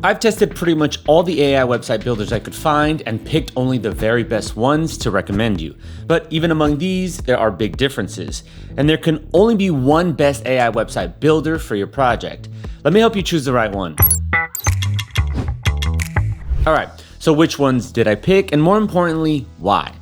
I've tested pretty much all the AI website builders I could find and picked only the very best ones to recommend you. But even among these, there are big differences, and there can only be one best AI website builder for your project. Let me help you choose the right one. Alright, so which ones did I pick, and more importantly, why?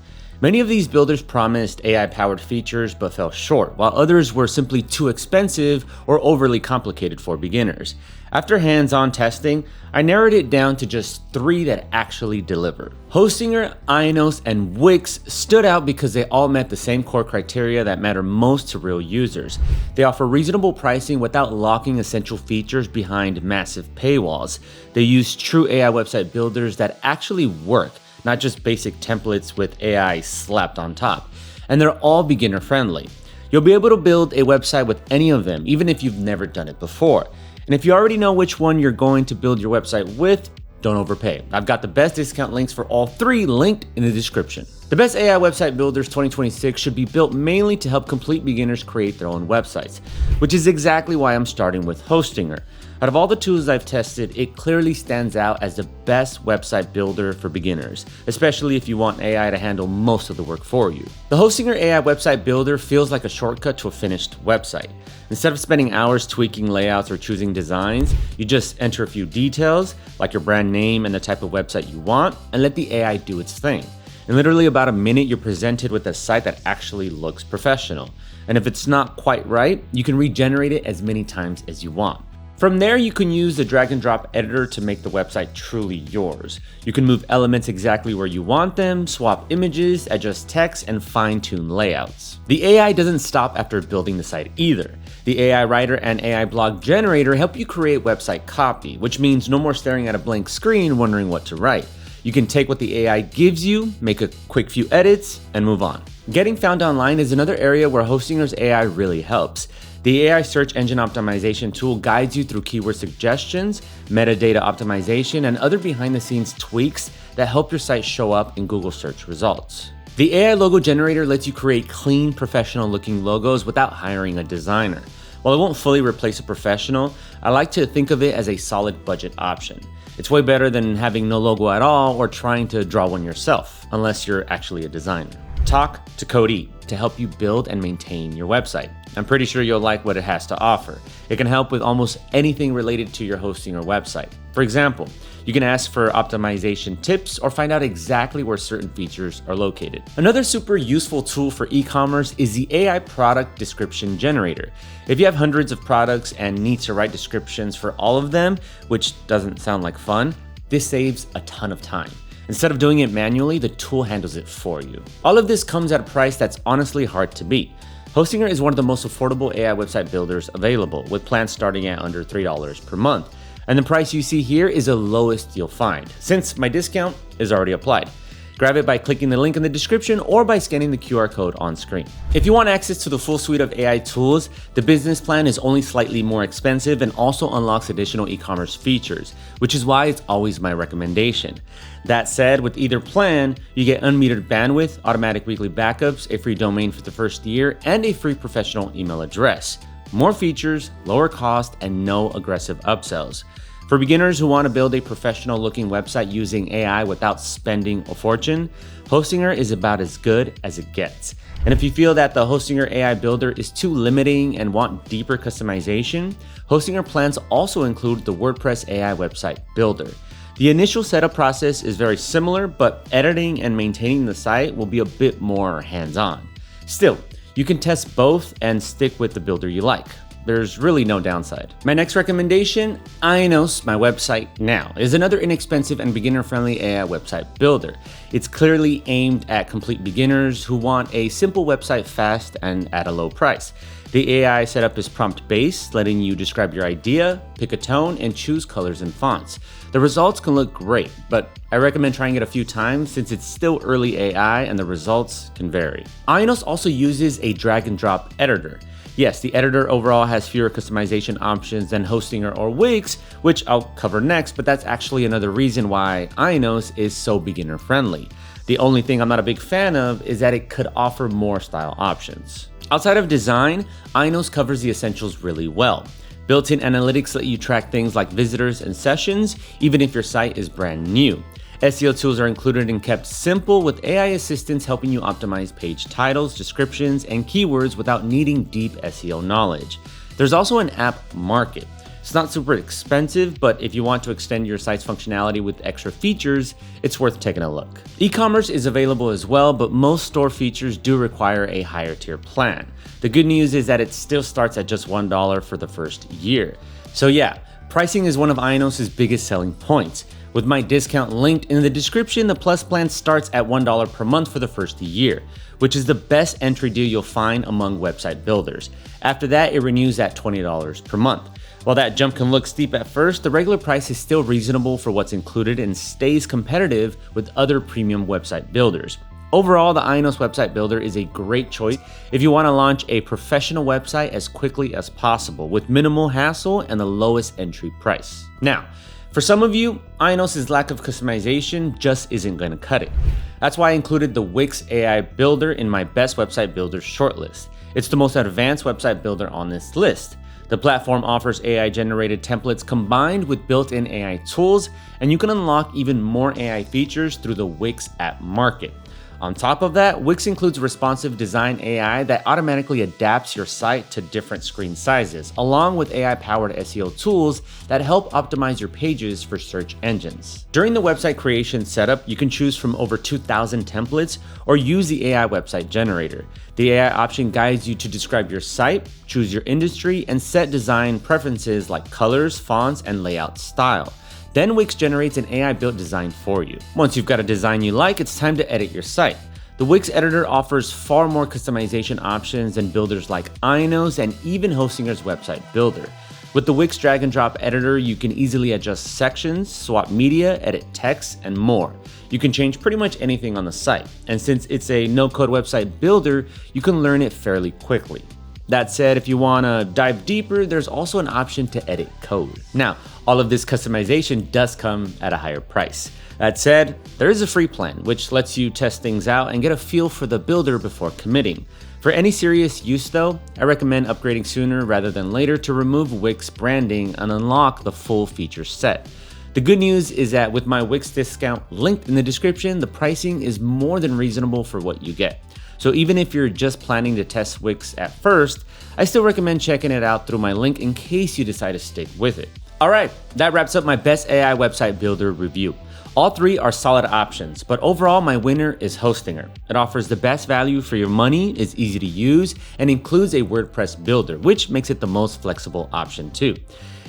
Many of these builders promised AI-powered features but fell short, while others were simply too expensive or overly complicated for beginners. After hands-on testing, I narrowed it down to just 3 that actually deliver. Hostinger, IONOS, and Wix stood out because they all met the same core criteria that matter most to real users. They offer reasonable pricing without locking essential features behind massive paywalls. They use true AI website builders that actually work, not just basic templates with AI slapped on top. And they're all beginner friendly. You'll be able to build a website with any of them, even if you've never done it before. And if you already know which one you're going to build your website with, don't overpay. I've got the best discount links for all 3 linked in the description. The best AI website builders 2026 should be built mainly to help complete beginners create their own websites, which is exactly why I'm starting with Hostinger. Out of all the tools I've tested, it clearly stands out as the best website builder for beginners, especially if you want AI to handle most of the work for you. The Hostinger AI website builder feels like a shortcut to a finished website. Instead of spending hours tweaking layouts or choosing designs, you just enter a few details, like your brand name and the type of website you want, and let the AI do its thing. In literally about a minute, you're presented with a site that actually looks professional. And if it's not quite right, you can regenerate it as many times as you want. From there, you can use the drag and drop editor to make the website truly yours. You can move elements exactly where you want them, swap images, adjust text, and fine-tune layouts. The AI doesn't stop after building the site either. The AI Writer and AI Blog Generator help you create website copy, which means no more staring at a blank screen wondering what to write. You can take what the AI gives you, make a quick few edits, and move on. Getting found online is another area where Hostinger's AI really helps. The AI search engine optimization tool guides you through keyword suggestions, metadata optimization, and other behind-the-scenes tweaks that help your site show up in Google search results. The AI logo generator lets you create clean, professional-looking logos without hiring a designer. While it won't fully replace a professional, I like to think of it as a solid budget option. It's way better than having no logo at all or trying to draw one yourself, unless you're actually a designer. Talk to Cody to help you build and maintain your website. I'm pretty sure you'll like what it has to offer. It can help with almost anything related to your hosting or website. For example, you can ask for optimization tips or find out exactly where certain features are located. Another super useful tool for e-commerce is the AI product description generator. If you have hundreds of products and need to write descriptions for all of them, which doesn't sound like fun, this saves a ton of time. Instead of doing it manually, the tool handles it for you. All of this comes at a price that's honestly hard to beat. Hostinger is one of the most affordable AI website builders available, with plans starting at under $3 per month. And the price you see here is the lowest you'll find, since my discount is already applied. Grab it by clicking the link in the description or by scanning the QR code on screen. If you want access to the full suite of AI tools, the business plan is only slightly more expensive and also unlocks additional e-commerce features, which is why it's always my recommendation. That said, with either plan, you get unmetered bandwidth, automatic weekly backups, a free domain for the first year, and a free professional email address. More features, lower cost, and no aggressive upsells. For beginners who want to build a professional-looking website using AI without spending a fortune, Hostinger is about as good as it gets. And if you feel that the Hostinger AI Builder is too limiting and want deeper customization, Hostinger plans also include the WordPress AI Website Builder. The initial setup process is very similar, but editing and maintaining the site will be a bit more hands-on. Still, you can test both and stick with the builder you like. There's really no downside. My next recommendation, IONOS My Website Now, is another inexpensive and beginner-friendly AI website builder. It's clearly aimed at complete beginners who want a simple website fast and at a low price. The AI setup is prompt-based, letting you describe your idea, pick a tone, and choose colors and fonts. The results can look great, but I recommend trying it a few times since it's still early AI and the results can vary. IONOS also uses a drag-and-drop editor. Yes, the editor overall has fewer customization options than Hostinger or Wix, which I'll cover next, but that's actually another reason why IONOS is so beginner friendly. The only thing I'm not a big fan of is that it could offer more style options. Outside of design, IONOS covers the essentials really well. Built-in analytics let you track things like visitors and sessions, even if your site is brand new. SEO tools are included and kept simple, with AI assistants helping you optimize page titles, descriptions, and keywords without needing deep SEO knowledge. There's also an app market. It's not super expensive, but if you want to extend your site's functionality with extra features, it's worth taking a look. E-commerce is available as well, but most store features do require a higher tier plan. The good news is that it still starts at just $1 for the first year. So yeah, pricing is one of IONOS's biggest selling points. With my discount linked in the description, the Plus plan starts at $1 per month for the first year, which is the best entry deal you'll find among website builders. After that, it renews at $20 per month. While that jump can look steep at first, the regular price is still reasonable for what's included and stays competitive with other premium website builders. Overall, the IONOS website builder is a great choice if you want to launch a professional website as quickly as possible with minimal hassle and the lowest entry price. Now, for some of you, IONOS's lack of customization just isn't going to cut it. That's why I included the Wix AI builder in my best website builders shortlist. It's the most advanced website builder on this list. The platform offers AI-generated templates combined with built-in AI tools, and you can unlock even more AI features through the Wix app market. On top of that, Wix includes responsive design AI that automatically adapts your site to different screen sizes, along with AI-powered SEO tools that help optimize your pages for search engines. During the website creation setup, you can choose from over 2,000 templates or use the AI website generator. The AI option guides you to describe your site, choose your industry, and set design preferences like colors, fonts, and layout style. Then Wix generates an AI-built design for you. Once you've got a design you like, it's time to edit your site. The Wix editor offers far more customization options than builders like IONOS and even Hostinger's website builder. With the Wix drag and drop editor, you can easily adjust sections, swap media, edit text, and more. You can change pretty much anything on the site. And since it's a no-code website builder, you can learn it fairly quickly. That said, if you want to dive deeper, there's also an option to edit code. Now, all of this customization does come at a higher price. That said, there is a free plan, which lets you test things out and get a feel for the builder before committing. For any serious use though, I recommend upgrading sooner rather than later to remove Wix branding and unlock the full feature set. The good news is that with my Wix discount linked in the description, the pricing is more than reasonable for what you get. So even if you're just planning to test Wix at first, I still recommend checking it out through my link in case you decide to stick with it. Alright, that wraps up my best AI website builder review. All three are solid options, but overall my winner is Hostinger. It offers the best value for your money, is easy to use, and includes a WordPress builder, which makes it the most flexible option too.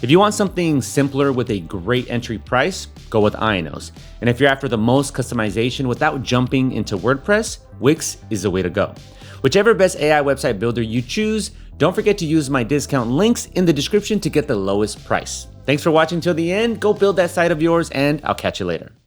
If you want something simpler with a great entry price, go with IONOS. And if you're after the most customization without jumping into WordPress, Wix is the way to go. Whichever best AI website builder you choose, don't forget to use my discount links in the description to get the lowest price. Thanks for watching till the end. Go build that site of yours, and I'll catch you later.